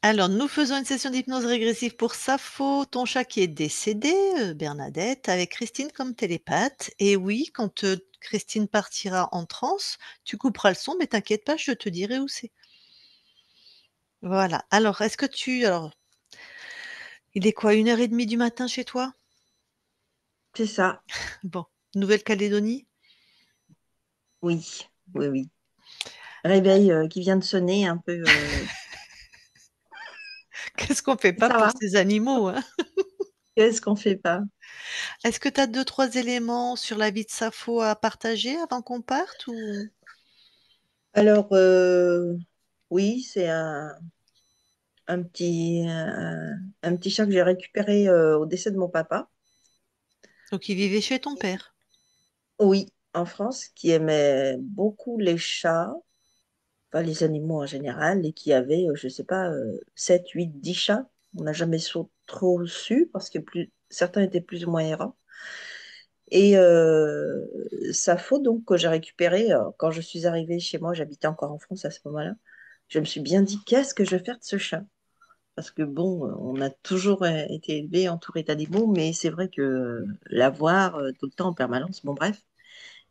Alors, nous faisons une session d'hypnose régressive pour Sappho, ton chat qui est décédé, Bernadette, avec Christine comme télépathe. Et oui, quand Christine partira en transe, tu couperas le son, mais t'inquiète pas, je te dirai où c'est. Voilà. Alors, Alors, il est quoi, 1h30 du matin chez toi? C'est ça. Bon, Nouvelle-Calédonie? Oui, oui, oui. Réveil qui vient de sonner un peu. Qu'est-ce qu'on fait pas Ça pour va? ces animaux, hein? Qu'est-ce qu'on fait pas? Est-ce que tu as 2-3 éléments sur la vie de Sappho à partager avant qu'on parte ou? Alors, oui, c'est un petit chat que j'ai récupéré au décès de mon papa. Donc il vivait chez ton père? Oui, en France, qui aimait beaucoup les chats, enfin les animaux en général, et qui avait, je sais pas, 7, 8, 10 chats. On n'a jamais trop su parce que certains étaient plus ou moins errants. Et sa faute, donc, que j'ai récupéré quand je suis arrivée chez moi, j'habitais encore en France à ce moment-là. Je me suis bien dit, qu'est-ce que je vais faire de ce chat? Parce que bon, on a toujours été élevé entouré d'animaux, mais c'est vrai que l'avoir tout le temps en permanence, bon bref.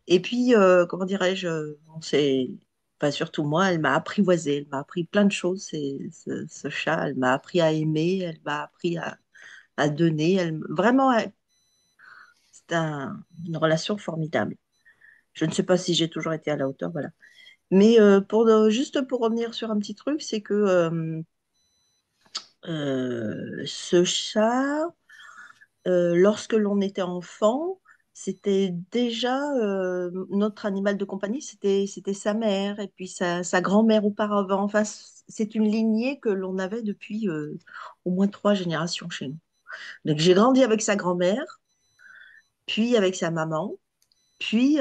Et puis, comment dirais-je, on s'est, enfin, surtout moi, elle m'a apprivoisé, elle m'a appris plein de choses, ce chat, elle m'a appris à aimer, elle m'a appris à donner, vraiment, c'est une relation formidable. Je ne sais pas si j'ai toujours été à la hauteur, voilà. Mais juste pour revenir sur un petit truc, c'est que ce chat, lorsque l'on était enfant, c'était déjà notre animal de compagnie, c'était sa mère et puis sa grand-mère auparavant. Enfin, c'est une lignée que l'on avait depuis au moins 3 générations chez nous. Donc j'ai grandi avec sa grand-mère, puis avec sa maman. Puis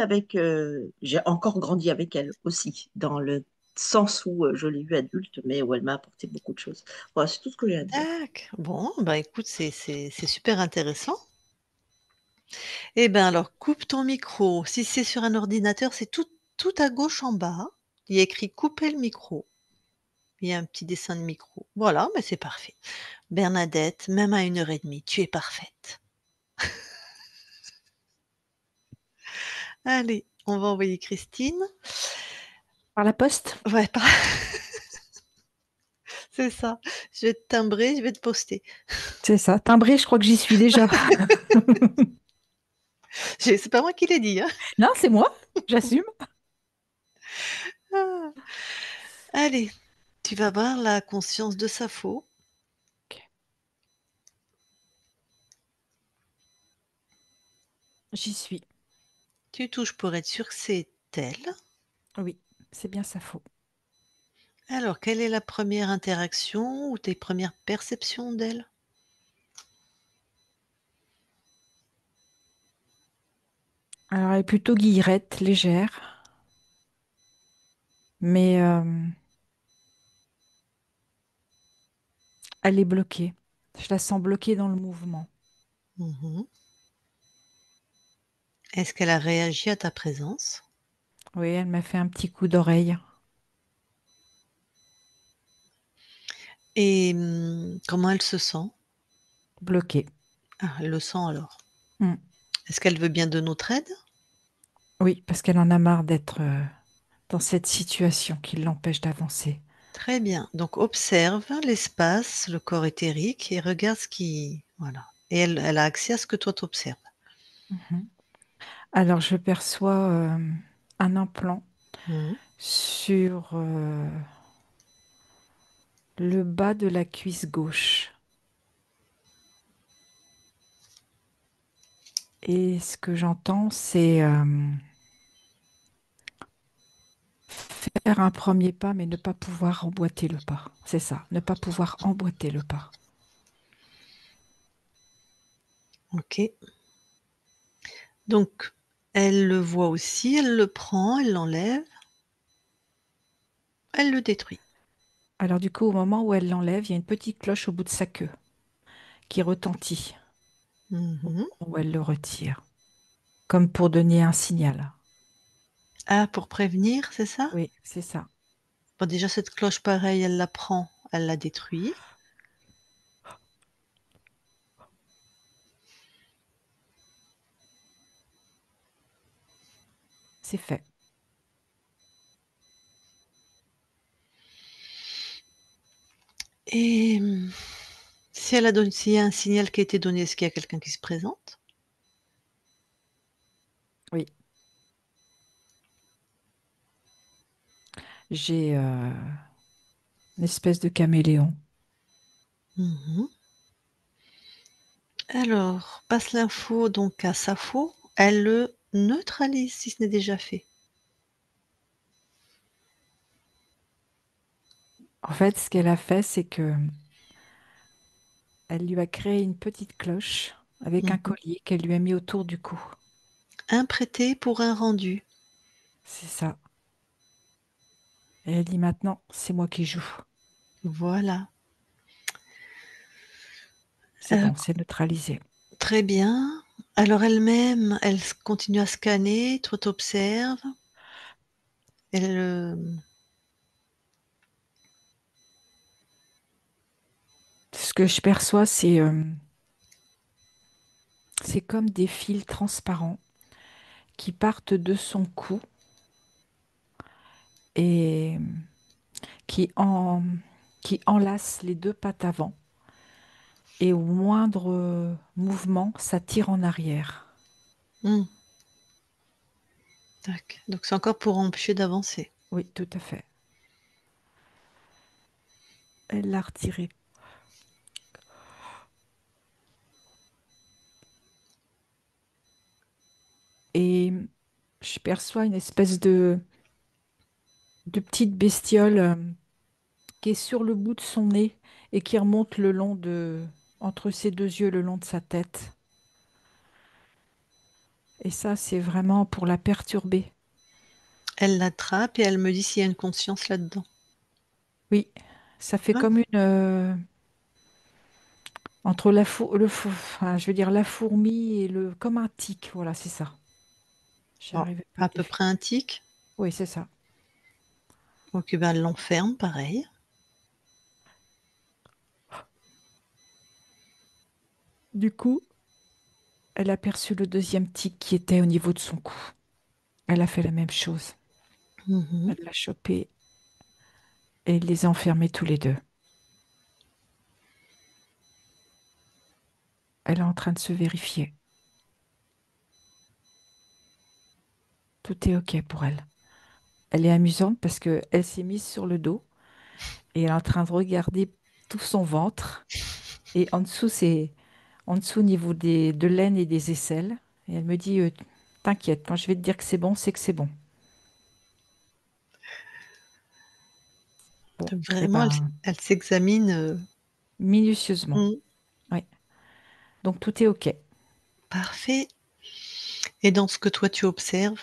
j'ai encore grandi avec elle aussi, dans le sens où je l'ai vue adulte, mais où elle m'a apporté beaucoup de choses. Voilà, c'est tout ce que j'ai à dire. Dac bon, bah, écoute, c'est super intéressant. Eh ben, alors coupe ton micro. Si c'est sur un ordinateur, c'est tout à gauche en bas. Il y a écrit «couper le micro». Il y a un petit dessin de micro. Voilà, mais c'est parfait. Bernadette, même à 1h30, tu es parfaite. Allez, on va envoyer Christine. Par la poste? Ouais, c'est ça. Je vais te timbrer, je vais te poster. C'est ça. Timbré, je crois que j'y suis déjà. C'est pas moi qui l'ai dit, hein. Non, c'est moi, j'assume. Ah. Allez, tu vas voir la conscience de Sappho. Ok, j'y suis. Tu touches pour être sûr que c'est elle. Oui, c'est bien ça faux. Alors, quelle est la première interaction ou tes premières perceptions d'elle? Alors, elle est plutôt guillerette, légère, mais elle est bloquée. Je la sens bloquée dans le mouvement. Mmh. Est-ce qu'elle a réagi à ta présence? Oui, elle m'a fait un petit coup d'oreille. Et comment elle se sent? Bloquée. Ah, elle le sent alors. Hmm. Est-ce qu'elle veut bien de notre aide? Oui, parce qu'elle en a marre d'être dans cette situation qui l'empêche d'avancer. Très bien. Donc observe l'espace, le corps éthérique et regarde ce qui voilà. Et elle a accès à ce que toi tu observes. Mhm. Alors, je perçois un implant Mmh. sur le bas de la cuisse gauche. Et ce que j'entends, c'est faire un premier pas, mais ne pas pouvoir emboîter le pas. C'est ça, ne pas pouvoir emboîter le pas. OK. Donc elle le voit aussi, elle le prend, elle l'enlève, elle le détruit. Alors du coup, au moment où elle l'enlève, il y a une petite cloche au bout de sa queue qui retentit, Mmh. où elle le retire, comme pour donner un signal. Ah, pour prévenir, c'est ça? Oui, c'est ça. Bon déjà cette cloche pareil, elle la prend, Elle l'a détruit. C'est fait. Et si elle a donné, s'il y a un signal qui a été donné, est-ce qu'il y a quelqu'un qui se présente? Oui. J'ai une espèce de caméléon. Mhm. Alors, passe l'info donc à Sappho. Elle le neutralise si ce n'est déjà fait. En fait, ce qu'elle a fait, c'est que elle lui a créé une petite cloche avec un Mhm. collier qu'elle lui a mis autour du cou. Un prêté pour un rendu. C'est ça. Et elle dit maintenant, c'est moi qui joue. Voilà. C'est bon, c'est neutralisé. Très bien. Alors elle-même, elle continue à scanner, toi t'observes. Elle, Ce que je perçois, c'est comme des fils transparents qui partent de son cou et qui, en, qui enlacent les deux pattes avant. Et au moindre mouvement, ça tire en arrière. hmm, tac. Donc c'est encore pour empêcher d'avancer. Oui, tout à fait. Elle l'a retiré. Et je perçois une espèce de petite bestiole qui est sur le bout de son nez et qui remonte entre ses deux yeux, le long de sa tête. Et ça, c'est vraiment pour la perturber. Elle l'attrape et elle me dit s'il y a une conscience là-dedans. Oui, ça fait Ouais. comme entre enfin, je veux dire la fourmi et comme un tic. Voilà, c'est ça. Bon, J'arrivais pas à à peu définir. près un tic. Oui, c'est ça. Donc ben, elle l'enferme, pareil. Du coup, elle a perçu le deuxième tic qui était au niveau de son cou. Elle a fait la même chose. Mhm. Elle l'a chopé et les a enfermés tous les deux. Elle est en train de se vérifier. Tout est OK pour elle. Elle est amusante parce que elle s'est mise sur le dos et elle est en train de regarder tout son ventre. Et en dessous au niveau de l'aine et des aisselles. Et elle me dit, t'inquiète, quand je vais te dire que c'est bon, c'est que c'est bon. Bon, Donc et vraiment, ben, elle s'examine. minutieusement. Hmm, Oui. Donc tout est OK. parfait. Et dans ce que toi tu observes,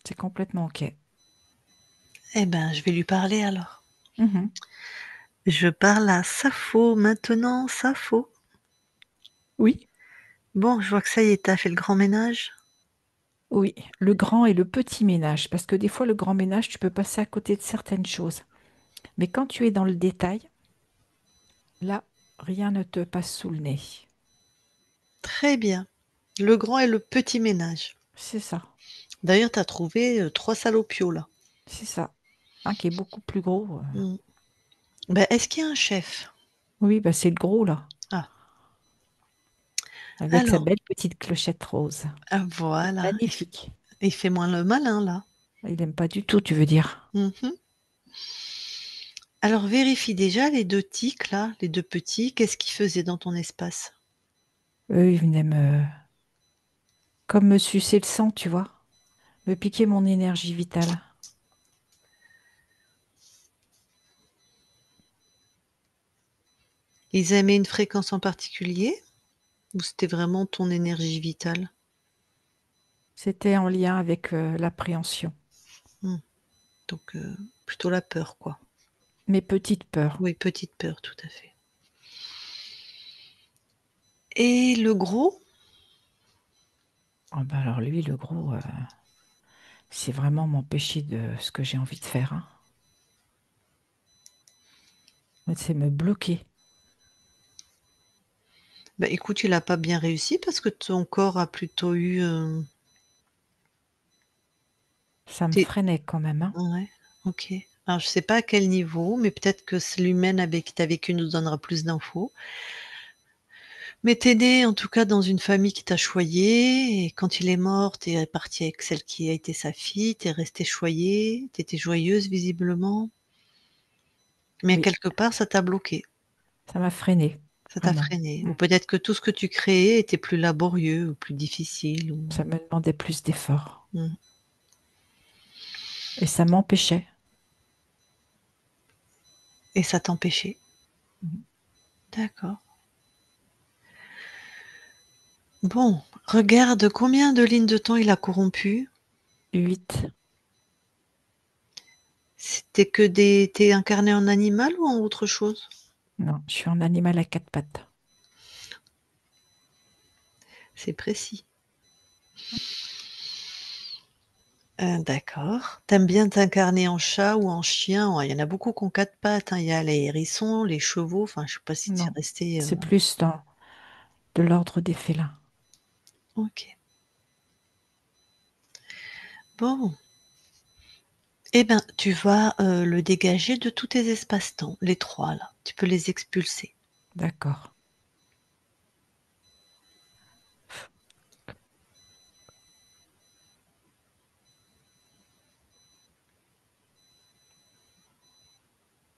C'est complètement OK. eh ben, je vais lui parler alors. Mhm. Je parle à Sappho maintenant, Sappho. Oui. Bon, je vois que ça y est, t'as fait le grand ménage. Oui, le grand et le petit ménage, parce que des fois, le grand ménage, tu peux passer à côté de certaines choses. Mais quand tu es dans le détail, là, rien ne te passe sous le nez. Très bien. Le grand et le petit ménage. C'est ça, D'ailleurs, t'as trouvé 3 salopios là. c'est ça. Un qui est beaucoup plus gros. Mmh. Bah, est-ce qu'il y a un chef? Oui, bah c'est le gros, là, Ah, avec sa alors, belle petite clochette rose. ah voilà, Magnifique. il fait moins le malin là. Il n'aime pas du tout, tu veux dire? Mmh. Alors vérifie déjà les 2 tiques là, les 2 petits, qu'est-ce qu'ils faisaient dans ton espace? Eux, ils venaient comme me sucer le sang, tu vois, me piquer mon énergie vitale. Ils aimaient une fréquence en particulier ou c'était vraiment ton énergie vitale? C'était en lien avec l'appréhension, Mmh, donc plutôt la peur quoi. mes petites peurs. Oui, petite peur, tout à fait. Et le gros? Ah bah alors lui, le gros, c'est vraiment m'empêcher de ce que j'ai envie de faire, hein. C'est me bloquer. Bah, écoute, il a pas bien réussi parce que ton corps a plutôt eu, Ça me tu freinait quand même, hein. ouais, OK. Alors je sais pas à quel niveau, mais peut-être que c l'humaine avec qui tu as vécu nous donnera plus d'infos. Mais tu es née en tout cas dans une famille qui t'a choyée et quand il est mort, tu es partie avec celle qui a été sa fille, tu es restée choyée, tu étais joyeuse visiblement, mais Oui, quelque part ça t'a bloquée, ça m'a freinée, ça t'a vraiment. freinée Mm. ou peut-être que tout ce que tu créais était plus laborieux ou plus difficile ou Ça me demandait plus d'efforts. mmh, Et ça m'empêchait. et ça t'empêchait. Mm. D'accord. Bon, regarde combien de lignes de temps il a corrompu. 8. C'était que des tu incarné en animal ou en autre chose? Non, je suis un animal à quatre pattes. C'est précis. D'accord. T'aimes bien t'incarner en chat ou en chien? Ouais, il y en a beaucoup qui ont 4 pattes, hein. Il y a les hérissons, les chevaux, enfin, je sais pas si tu es Non, resté, c'est plus dans de l'ordre des félins. OK. Bon, eh ben, tu vas, le dégager de tous tes espaces-temps, les 3 là. Tu peux les expulser. D'accord.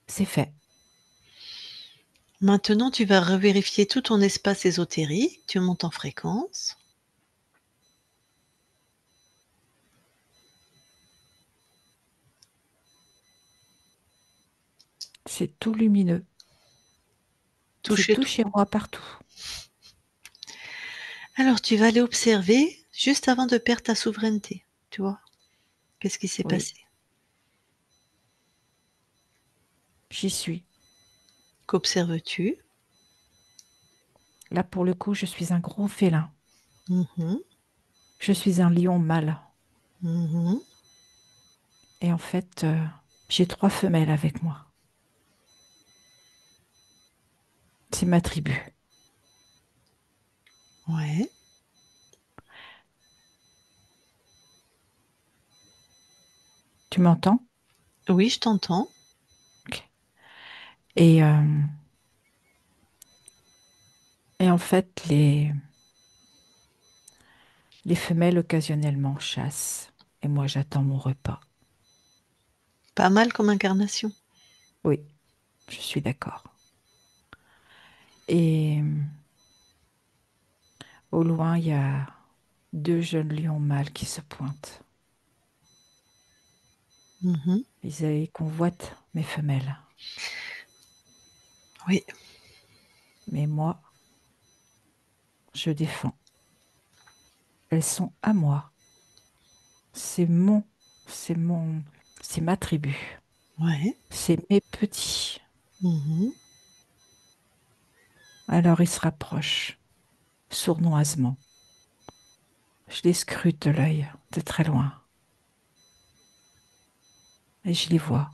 C'est fait. Maintenant, tu vas revérifier tout ton espace ésotérique, tu montes en fréquence. C'est tout lumineux. Tout C'est chez tout toi. chez moi partout. Alors tu vas aller observer juste avant de perdre ta souveraineté, tu vois? Qu'est-ce qui s'est Oui, passé? j'y suis. Qu'observes-tu? Là, pour le coup, je suis un gros félin. Mmh mh. Je suis un lion mâle. Mmh. Et en fait, j'ai trois femelles avec moi. C'est ma tribu. Ouais. Tu m'entends? Oui, je t'entends. Ok. Et, euh, et en fait, les femelles occasionnellement chassent. Et moi, j'attends mon repas. Pas mal comme incarnation. Oui, je suis d'accord. Et au loin, il y a deux jeunes lions mâles qui se pointent. Mmh. Ils convoitent mes femelles. Oui. Mais moi, je défends. Elles sont à moi. C'est mon, c'est mon, c'est ma tribu. Ouais. C'est mes petits. Mmh. Alors ils se rapprochent, sournoisement. Je les scrute de l'œil, de très loin. Et je les vois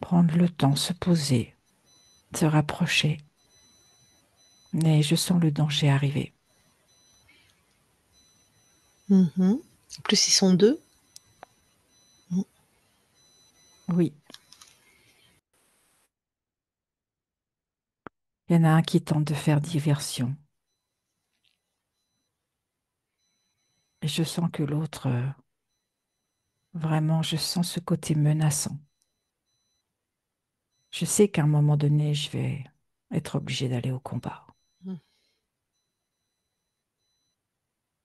prendre le temps, se poser, se rapprocher. Mais je sens le danger arriver. Mmh. En plus, ils sont 2. Mmh. Oui, il y en a un qui tente de faire diversion. Et je sens que l'autre, vraiment, je sens ce côté menaçant. Je sais qu'à un moment donné, je vais être obligée d'aller au combat. Mmh.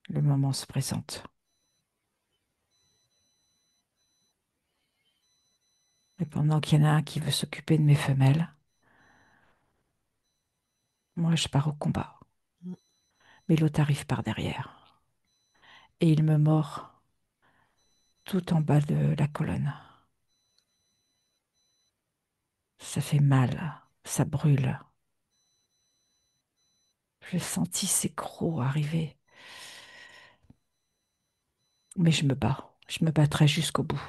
Le moment se présente. Et pendant qu'il y en a un qui veut s'occuper de mes femelles, moi, je pars au combat. Mmh. Mais l'autre arrive par derrière. Et il me mord tout en bas de la colonne. Ça fait mal, ça brûle. J'ai senti ces crocs arriver. Mais je me bats. Je me battrai jusqu'au bout.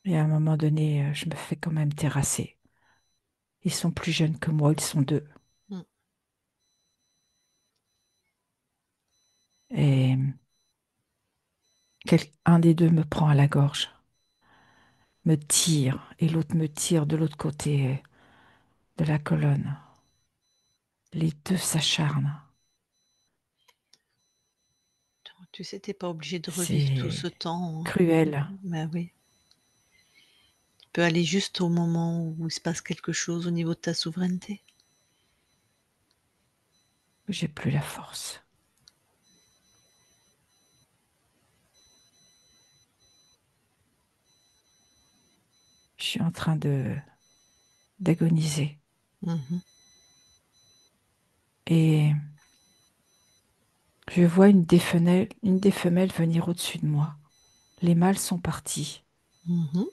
Et à un moment donné, je me fais quand même terrasser. Ils sont plus jeunes que moi, ils sont deux. Mmh. Et un des deux me prend à la gorge, me tire, et l'autre me tire de l'autre côté de la colonne. Les deux s'acharnent. Tu sais, tu es pas obligé de revivre tout C'est ce temps, hein. cruel. Bah oui. Tu peux aller juste au moment où il se passe quelque chose au niveau de ta souveraineté. J'ai plus la force. Je suis en train de d'agoniser. Mmh. Et je vois une des femelles venir au-dessus de moi. Les mâles sont partis. Mmh.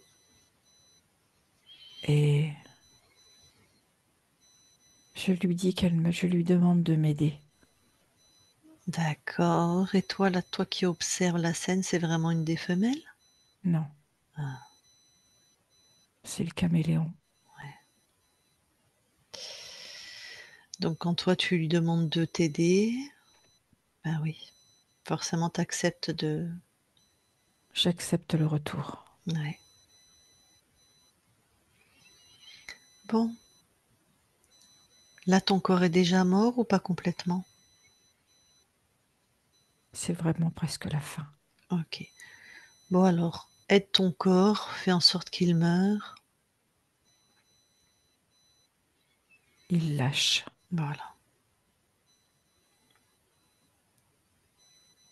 Et je lui demande de m'aider. D'accord, et toi, là, toi qui observes la scène, c'est vraiment une des femelles? Non, Ah, c'est le caméléon. donc quand toi tu lui demandes de t'aider, bah oui, forcément tu acceptes de J'accepte le retour. ouais. Bon, là ton corps est déjà mort ou pas complètement? C'est vraiment presque la fin. OK. Bon alors, aide ton corps, fais en sorte qu'il meure. Il lâche. Voilà.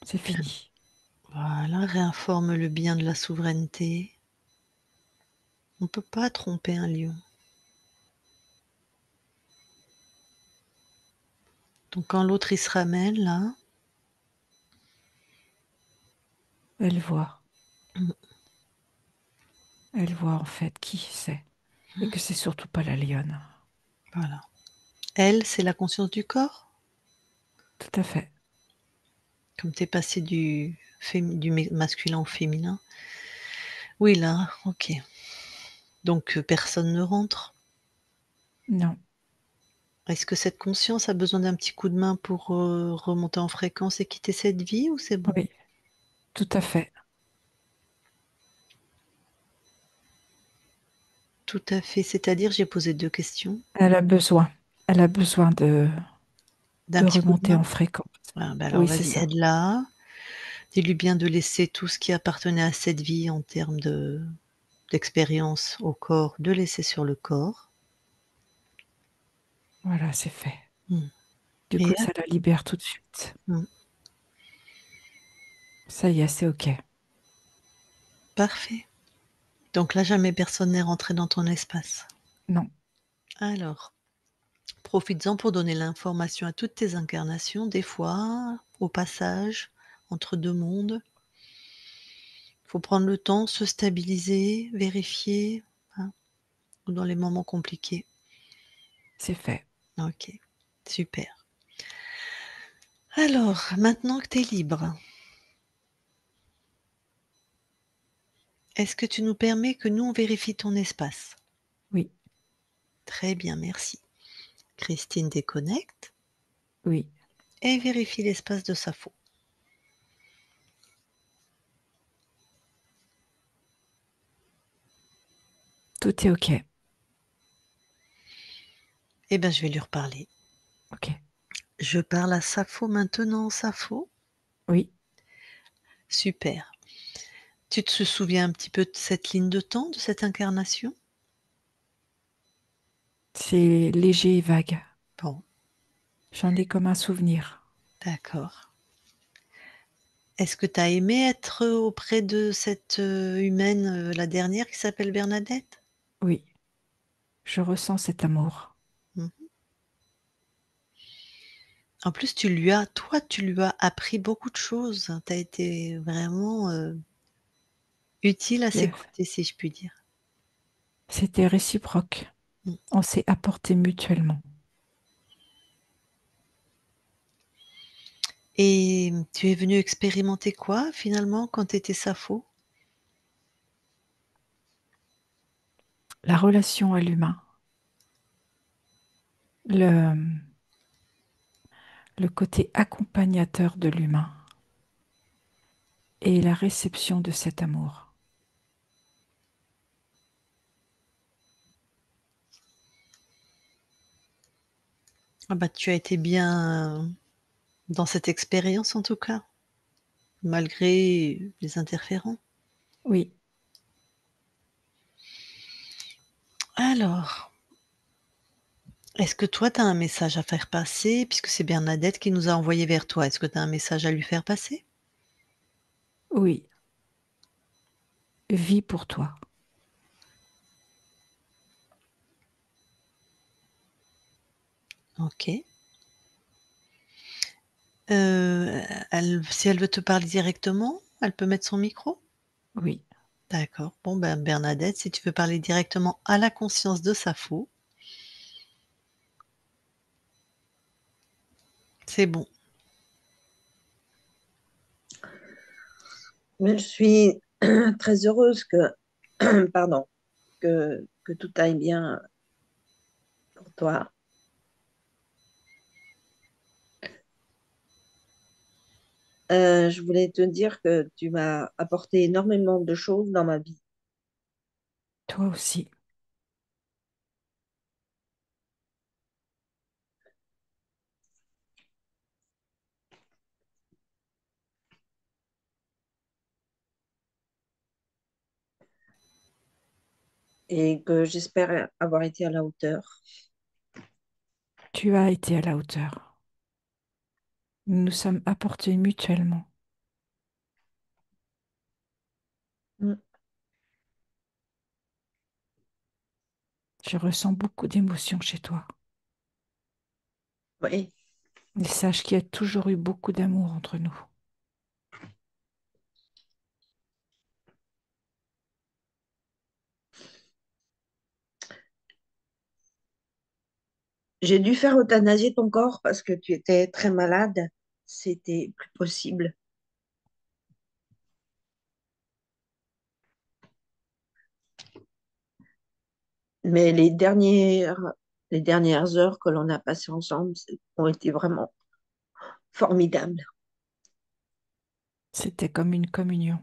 C'est Ré fini. Voilà, réinforme le bien de la souveraineté. On peut pas tromper un lion. Donc quand l'autre il se ramène là, Elle voit. mmh, Elle voit en fait qui c'est. Et que c'est surtout pas la lionne. voilà. Elle, c'est la conscience du corps? Tout à fait. Comme tu es passé du masculin au féminin? Oui, là, OK. Donc personne ne rentre? Non. Est-ce que cette conscience a besoin d'un petit coup de main pour, remonter en fréquence et quitter cette vie ou c'est bon? Oui, tout à fait. Tout à fait, c'est-à-dire? J'ai posé 2 questions. Elle a besoin. Elle a besoin D'un de petit coup de remonter main? en fréquence. Ah bah, alors Oui, c'est vas-y, ça. aide-la. Dis-lui bien de laisser tout ce qui appartenait à cette vie en termes d'expérience au corps, de laisser sur le corps. Voilà, c'est fait. Mmh, Du et coup, hop, ça la libère tout de suite. mmh, Ça y est, c'est OK. parfait. Donc là, jamais personne n'est rentré dans ton espace. Non. Alors, profites-en pour donner l'information à toutes tes incarnations. Des fois, au passage, entre 2 mondes, faut prendre le temps, se stabiliser, vérifier, hein, ou dans les moments compliqués. C'est fait. OK, super. Alors, maintenant que tu es libre, est-ce que tu nous permets que nous, on vérifie ton espace? Oui, Très bien, merci. Christine déconnecte oui. et vérifie l'espace de Sappho. Tout est OK. Eh ben, je vais lui reparler. OK. Je parle à Sappho maintenant, Sappho? Oui, Super. Tu te souviens un petit peu de cette ligne de temps, de cette incarnation? c'est léger et vague. Bon, J'en ai comme un souvenir. d'accord. Est-ce que tu as aimé être auprès de cette, humaine, la dernière qui s'appelle Bernadette? Oui, je ressens cet amour. Mmh. En plus, tu lui as appris beaucoup de choses. Tu as été vraiment, utile à ses Yes. côtés, si je puis dire. C'était réciproque. Mmh, On s'est apporté mutuellement. et tu es venue expérimenter quoi finalement quand tu étais Sappho? la relation à l'humain, le, le côté accompagnateur de l'humain et la réception de cet amour. Ah bah, tu as été bien dans cette expérience en tout cas, malgré les interférents. Oui, Alors, est-ce que toi, tu as un message à faire passer? Puisque c'est Bernadette qui nous a envoyé vers toi. Est-ce que tu as un message à lui faire passer? oui, vis pour toi. OK. Si elle veut te parler directement, elle peut mettre son micro? Oui, D'accord. Bon, ben, Bernadette, si tu veux parler directement à la conscience de Sappho, c'est bon. Mais je suis très heureuse pardon, que tout aille bien pour toi. Je voulais te dire que tu m'as apporté énormément de choses dans ma vie. toi aussi. Et que j'espère avoir été à la hauteur. Tu as été à la hauteur. Nous nous sommes apportés mutuellement. Mm. Je ressens beaucoup d'émotions chez toi. Oui, Et sache qu'il y a toujours eu beaucoup d'amour entre nous. j'ai dû faire euthanasier ton corps parce que tu étais très malade. C'était plus possible. Mais les dernières heures que l'on a passées ensemble ont été vraiment formidables. C'était comme une communion.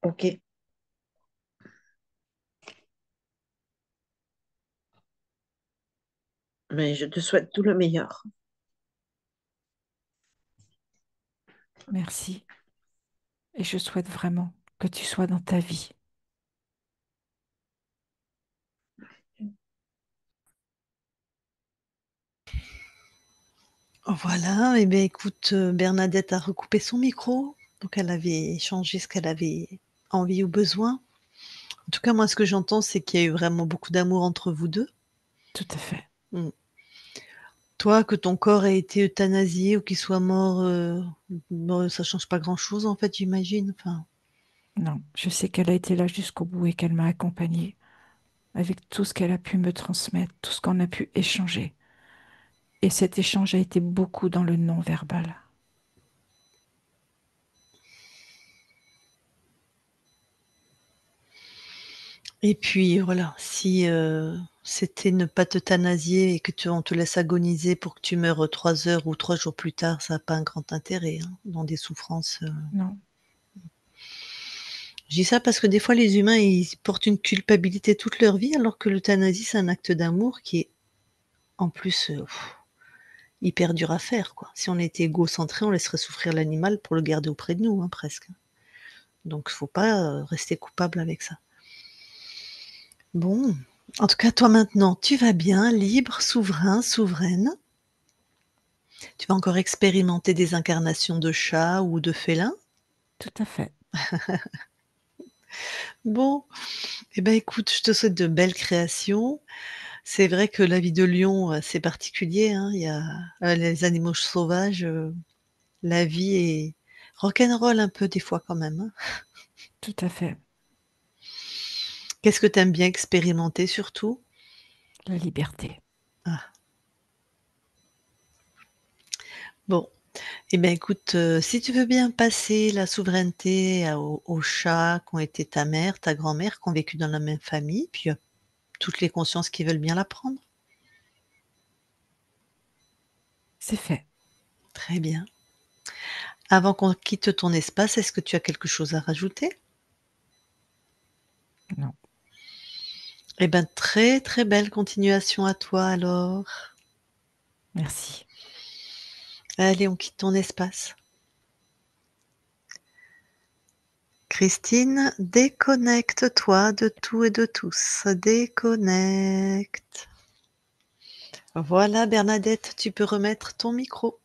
OK. Mais je te souhaite tout le meilleur. Merci. Et je souhaite vraiment que tu sois dans ta vie. Voilà, et bien écoute, Bernadette a recoupé son micro, donc elle avait échangé ce qu'elle avait envie ou besoin. En tout cas, moi, ce que j'entends, c'est qu'il y a eu vraiment beaucoup d'amour entre vous 2. Tout à fait. Mmh. Toi, que ton corps ait été euthanasié ou qu'il soit mort, bon, ça change pas grand-chose en fait, j'imagine, enfin. Non, je sais qu'elle a été là jusqu'au bout et qu'elle m'a accompagnée avec tout ce qu'elle a pu me transmettre, tout ce qu'on a pu échanger. Et cet échange a été beaucoup dans le non-verbal. Et puis voilà, si, c'était ne pas t'euthanasier et que tu on te laisse agoniser pour que tu meures, 3 heures ou 3 jours plus tard, ça a pas un grand intérêt, hein, dans des souffrances, Non, Je dis ça parce que des fois les humains, ils portent une culpabilité toute leur vie alors que l'euthanasie, c'est un acte d'amour qui est en plus, hyper dur à faire, quoi. Si on était égocentré, on laisserait souffrir l'animal pour le garder auprès de nous, hein, presque. Donc faut pas, rester coupable avec ça. Bon, en tout cas, toi maintenant, tu vas bien, libre, souverain, souveraine. Tu vas encore expérimenter des incarnations de chats ou de félins. tout à fait. Bon, et ben, écoute, je te souhaite de belles créations. C'est vrai que la vie de lion, c'est particulier, hein. Il y a, les animaux sauvages, la vie est rock'n'roll un peu des fois quand même, hein. Tout à fait. Qu'est-ce que tu aimes bien expérimenter surtout? La liberté. Ah, Bon, eh bien écoute, si tu veux bien passer la souveraineté aux chats qui ont été ta mère, ta grand-mère, qui ont vécu dans la même famille, puis à toutes les consciences qui veulent bien la prendre. C'est fait. Très bien. Avant qu'on quitte ton espace, est-ce que tu as quelque chose à rajouter? Non. Eh ben, très, très belle continuation à toi alors. Merci. Allez, on quitte ton espace. Christine, déconnecte-toi de tout et de tous. Déconnecte. Voilà, Bernadette, tu peux remettre ton micro.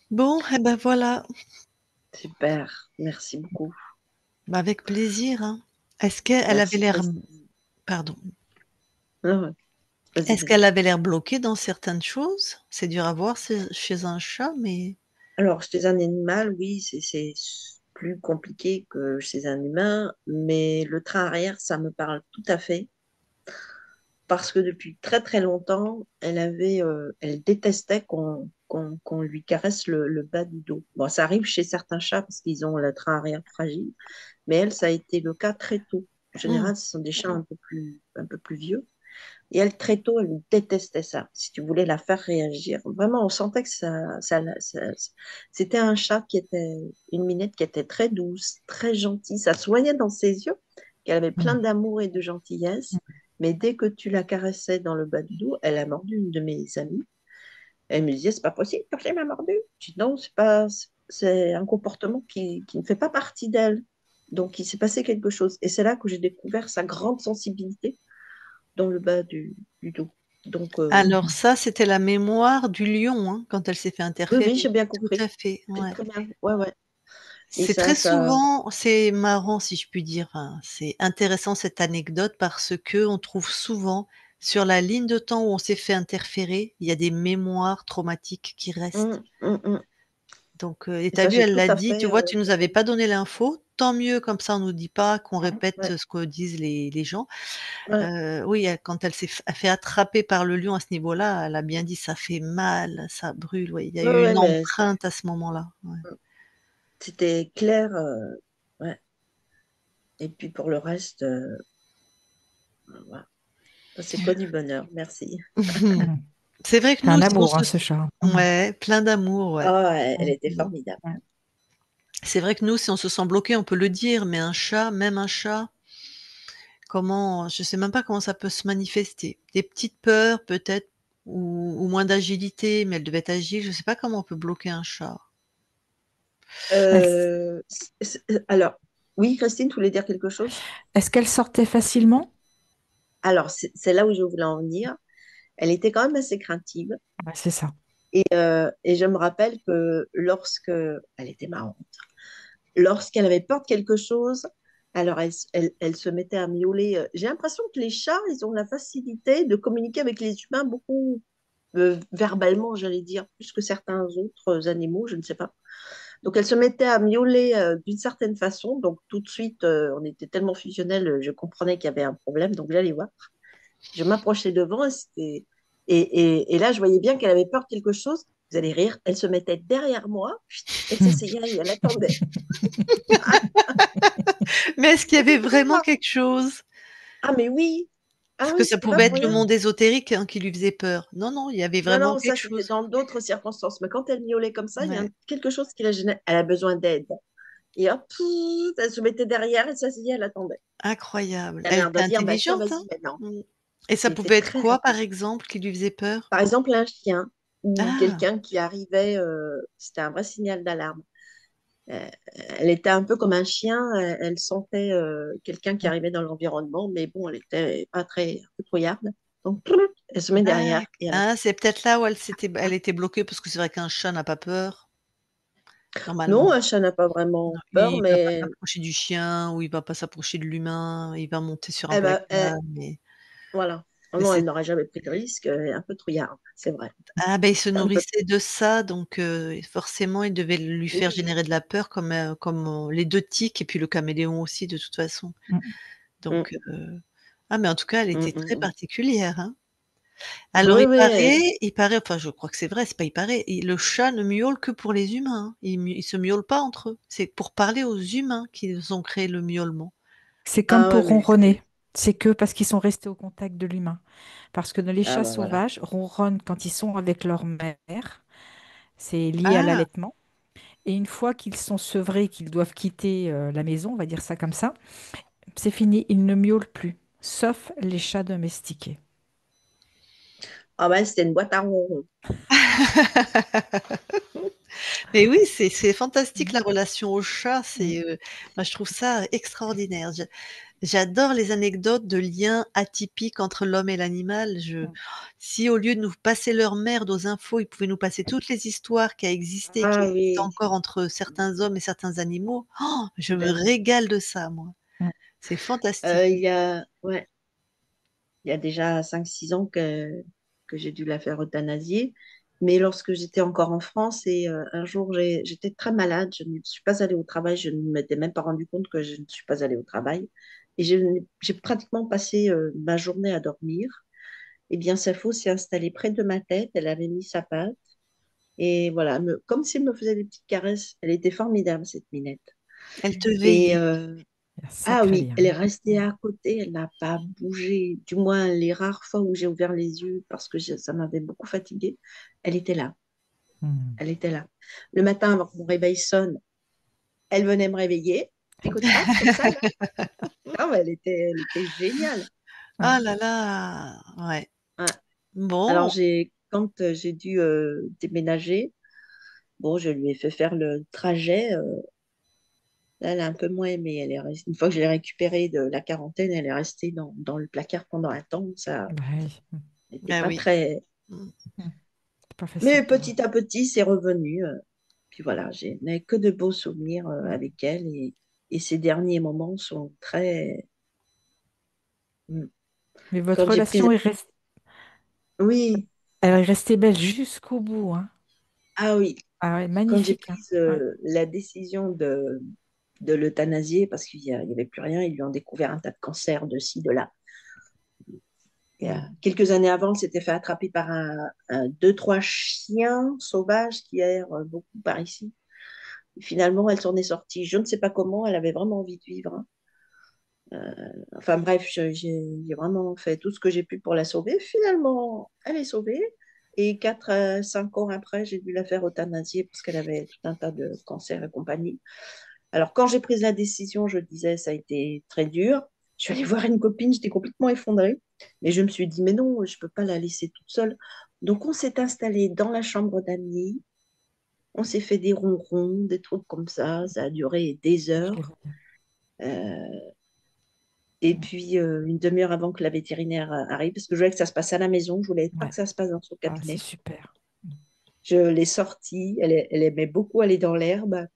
Bon, eh ben voilà, Super, merci beaucoup. bah, avec plaisir, hein. Est-ce qu'elle avait Merci, l'air Christine. pardon, Ah ouais, vas-y, est-ce vas-y. qu'elle avait l'air bloquée dans certaines choses? C'est dur à voir chez un chat, mais Alors, chez un animal, oui, c'est plus compliqué que chez un humain, mais le train arrière, ça me parle tout à fait. Parce que depuis très très longtemps, elle détestait qu'on lui caresse le bas du dos. Bon, ça arrive chez certains chats parce qu'ils ont le train arrière fragile, mais elle, ça a été le cas très tôt. En mmh, général, ce sont des chats un peu plus vieux. Et elle, très tôt, elle détestait ça. Si tu voulais la faire réagir, vraiment, on sentait que c'était un chat qui était, une minette qui était très douce, très gentille. Ça se voyait dans ses yeux qu'elle avait plein Mm. d'amour et de gentillesse. Mais dès que tu la caressais dans le bas du dos, elle a mordu une de mes amies. Elle me disait, c'est pas possible, Perché m'a mordu. Je dis, non, c'est un comportement qui ne fait pas partie d'elle. Donc, il s'est passé quelque chose. Et c'est là que j'ai découvert sa grande sensibilité dans le bas du dos. Donc, alors ça, c'était la mémoire du lion, hein, quand elle s'est fait oui, oui, interférer. j'ai bien Tout compris. à fait, J'ai ouais. très bien. Ouais, ouais. Et C'est très ça. souvent c'est marrant si je puis dire, enfin, c'est intéressant cette anecdote parce qu'on trouve souvent sur la ligne de temps où on s'est fait interférer, il y a des mémoires traumatiques qui restent. Hum. Donc, et Et tu as ça, vu, j'ai elle tout l'a à dit, tu fait vois, tu nous avais compris. pas donné l'info, tant mieux, comme ça on nous dit pas qu'on répète Ouais, ce que disent les gens. ouais. Oui, quand elle s'est fait attraper par le lion à ce niveau-là, elle a bien dit: «Ça fait mal, ça brûle», oui, il y a Ouais, eu ouais, une mais empreinte à ce moment-là, ouais. c'était clair. Ouais. Et puis pour le reste, voilà. C'est quoi du bonheur? Merci. Mm. C'est vrai que C'est nous, un si on amour, se hein, ce chat. ouais, plein d'amour, ouais. Ah, ouais, elle Mm. était formidable. Ouais. C'est vrai que nous, si on se sent bloqué, on peut le dire, mais un chat, même un chat, comment je sais même pas comment ça peut se manifester. Des petites peurs peut-être ou moins d'agilité, mais elle devait être agile, je sais pas comment on peut bloquer un chat. Elle- Alors, oui, Christine, tu voulais dire quelque chose? Est-ce qu'elle sortait facilement? Alors, c'est là où je voulais en venir. Elle était quand même assez craintive. Ouais, c'est ça. Et je me rappelle que elle était marrante, lorsqu'elle avait peur de quelque chose, alors elle se mettait à miauler. J'ai l'impression que les chats, ils ont la facilité de communiquer avec les humains beaucoup verbalement, j'allais dire, plus que certains autres animaux, je ne sais pas. Donc elle se mettait à miauler d'une certaine façon. Donc tout de suite, on était tellement fusionnels, je comprenais qu'il y avait un problème. Donc j'allais voir. Je m'approchais devant et là, je voyais bien qu'elle avait peur de quelque chose. Vous allez rire. Elle se mettait derrière moi. Elle s'asseyait et elle attendait. Mais est-ce qu'il y avait C'était très vraiment marrant. quelque chose? Ah, mais oui. Parce Ah que oui, ça c'était pas pouvait pour être le rien. monde ésotérique, hein, qui lui faisait peur. Non, non, il y avait Non, vraiment non, ça, quelque c'était chose. dans d'autres circonstances. Mais quand elle miaulait comme ça, il y a Ouais, quelque chose qui la gênait. Elle a besoin d'aide. Et hop, elle se mettait derrière, elle s'asseyait, elle attendait. incroyable. Elle a Elle l'air était de dire, bah, tiens, intelligente, hein? vas-y maintenant. Mmh. Et ça Elle était pouvait être très quoi, par intelligente. exemple, qui lui faisait peur? Par exemple, un chien ou Ah! quelqu'un qui arrivait, c'était un vrai signal d'alarme. Euh, Elle était un peu comme un chien, elle sentait quelqu'un qui arrivait dans l'environnement, mais bon, elle était pas très trouillarde. Donc, elle se met derrière et elle attend. C'est peut-être là où elle était bloquée parce que c'est vrai qu'un chat n'a pas peur, Non, normalement. un chat n'a pas Non, vraiment peur, il va pas mais s'approcher du chien ou il va pas s'approcher de l'humain, il va monter sur un elle va, placard, mais voilà. Oh mais non, elle c'est n'aurait jamais pris de risque, elle est un peu trouillarde, c'est vrai. il se Un peu. nourrissait de ça donc forcément, il devait lui faire Oui. générer de la peur comme les 2 tiques et puis le caméléon aussi de toute façon. Mm. Mm, Donc mais en tout cas, elle était très mm. particulière, hein. Alors Oui, oui. il paraît, enfin je crois que c'est vrai, c'est pas il paraît, le chat ne miaule que pour les humains, hein. Ils se miaulent pas entre eux. C'est pour parler aux humains qu'ils ont créé le miaulement. C'est comme Ah ouais, pour mais ronronner. C'est que parce qu'ils sont restés au contact de l'humain. Parce que les ah chats bah voilà. sauvages ronronnent quand ils sont avec leur mère. C'est lié à Ah! l'allaitement. Et une fois qu'ils sont sevrés, qu'ils doivent quitter la maison, on va dire ça comme ça, c'est fini, ils ne miaulent plus, sauf les chats domestiqués. Ah bah c'était une boîte à ronron. Mais oui, c'est fantastique Mm. la relation au chat, Mm. moi je trouve ça extraordinaire. J'adore les anecdotes de liens atypiques entre l'homme et l'animal. Mm. Si au lieu de nous passer leur merde aux infos, ils pouvaient nous passer toutes les histoires qui a existé, qui Ah existent oui, encore entre certains hommes et certains animaux, je me ben oui. régale de ça, moi. Mm. C'est fantastique. Ouais, il y a déjà 5 6 ans que j'ai dû la faire euthanasier. Mais lorsque j'étais encore en France et un jour j'étais très malade, je ne suis pas allée au travail, je ne m'étais même pas rendu compte que je ne suis pas allée au travail. Et j'ai pratiquement passé ma journée à dormir. Eh bien, Safo s'est installée près de ma tête, elle avait mis sa patte. Et voilà, comme s'il me faisait des petites caresses. Elle était formidable, cette Minette. Elle te Et veillait. Un ah sacré oui, lien. elle est restée Mm. à côté, elle n'a pas bougé. Du moins, les rares fois où j'ai ouvert les yeux parce que ça m'avait beaucoup fatiguée, elle était là. Mm. Elle était là. Le matin, avant que mon réveil sonne, elle venait me réveiller. T'écoutes pas comme ça, là? Non, mais elle était géniale. Mm. Ah là là! Ouais. Ouais. Alors, Bon, quand j'ai dû déménager, bon, je lui ai fait faire le trajet. Là, elle a un peu moins aimé. Une fois que je l'ai récupérée de la quarantaine, elle est restée dans le placard pendant un temps. Ça Bah oui. Mm. n'était ah pas oui. très. Mmh. Mm. C'est pas facile Mais pour eux. petit à petit, c'est revenu. Puis voilà, je n'ai que de beaux souvenirs Mm. avec elle. Et ces derniers moments sont très. Mm. Mais votre Quand j'ai pris. relation Oui, elle est restée belle jusqu'au bout, hein. ah oui, Ah ouais, quand j'ai magnifique, pris hein. Ouais. la décision de l'euthanasier, parce qu'il n'y avait plus rien, ils lui ont découvert un tas de cancers de ci, de là. Mm. Quelques années avant, elle s'était fait attraper par deux, trois chiens sauvages qui errent beaucoup par ici. Et finalement, elle s'en est sortie. Je ne sais pas comment, elle avait vraiment envie de vivre, hein. Enfin bref, j'ai vraiment fait tout ce que j'ai pu pour la sauver. Finalement, elle est sauvée. Et 4 5 ans après, j'ai dû la faire euthanasier parce qu'elle avait tout un tas de cancers et compagnie. Alors, quand j'ai pris la décision, je disais, ça a été très dur. Je suis allée voir une copine, j'étais complètement effondrée. Mais je me suis dit, mais non, je ne peux pas la laisser toute seule. Donc, on s'est installé dans la chambre d'amis. On s'est fait des ronrons, des trucs comme ça. Ça a duré des Je les heures. vois bien. Euh, et Mm. puis, une demi-heure avant que la vétérinaire arrive, parce que je voulais que ça se passe à la maison, je voulais pas Ouais. que ça se passe dans son Ah, c'est cabinet. super. Mm. Je l'ai sortie. Elle aimait beaucoup aller dans l'herbe.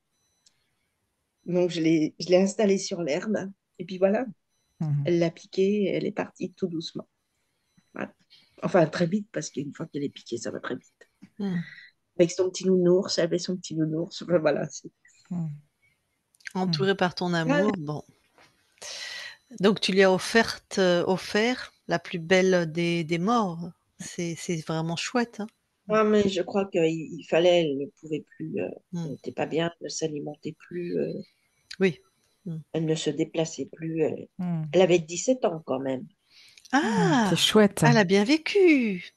Donc, je l'ai installée sur l'herbe. Et puis voilà. Mhm. Elle l'a piqué et elle est partie tout doucement. Voilà. Enfin, très vite, parce qu'une fois qu'elle est piquée, ça va très vite. Mmh. Avec son petit nounours, elle avait son petit nounours. Enfin, voilà. Mm. Mm. Entourée par ton Ah, amour, bon. Donc tu lui as offert la plus belle des morts. C'est vraiment chouette, hein? ah, mais je crois qu'il fallait, elle ne pouvait plus, elle Mmh. n'était pas bien, elle ne s'alimentait plus, Oui. Mmh. elle ne se déplaçait plus. Elle, Mm. elle avait 17 ans quand même. Mm. C'est Ah! chouette. Elle a bien vécu!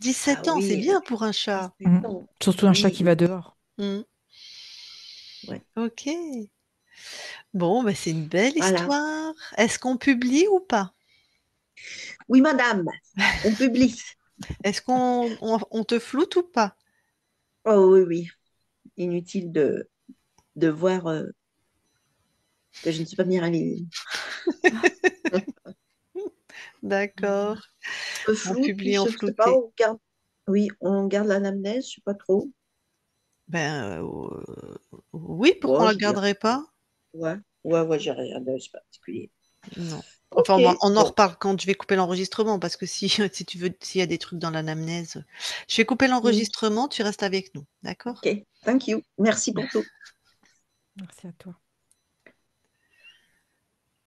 Ah 17 ans, c'est oui, elle bien avait pour un chat. 17 Mm. ans. Surtout un chat Oui, qui va oui, dehors. Mmh. ouais. OK. Bon, bah, c'est une belle Voilà. histoire. Est-ce qu'on publie ou pas? Oui, madame, on publie. Est-ce qu'on te floute ou pas? Oh oui, oui. Inutile de voir que je ne suis pas Mireille. D'accord. On Floute, publie en je ne sais pas, flouté. oui, on garde l'anamnèse, je sais pas trop. Ben, oui, pourquoi Bon, on la j'ai bien. garderait pas? Ouais, ouais, ouais, j'ai rien de particulier. Non. Enfin, Ok, on en bon. reparle quand je vais couper l'enregistrement parce que si si tu veux s'il y a des trucs dans l'anamnèse, je vais couper Mm, l'enregistrement, tu restes avec nous, d'accord? ok, thank you. Merci pour tout. Merci à toi.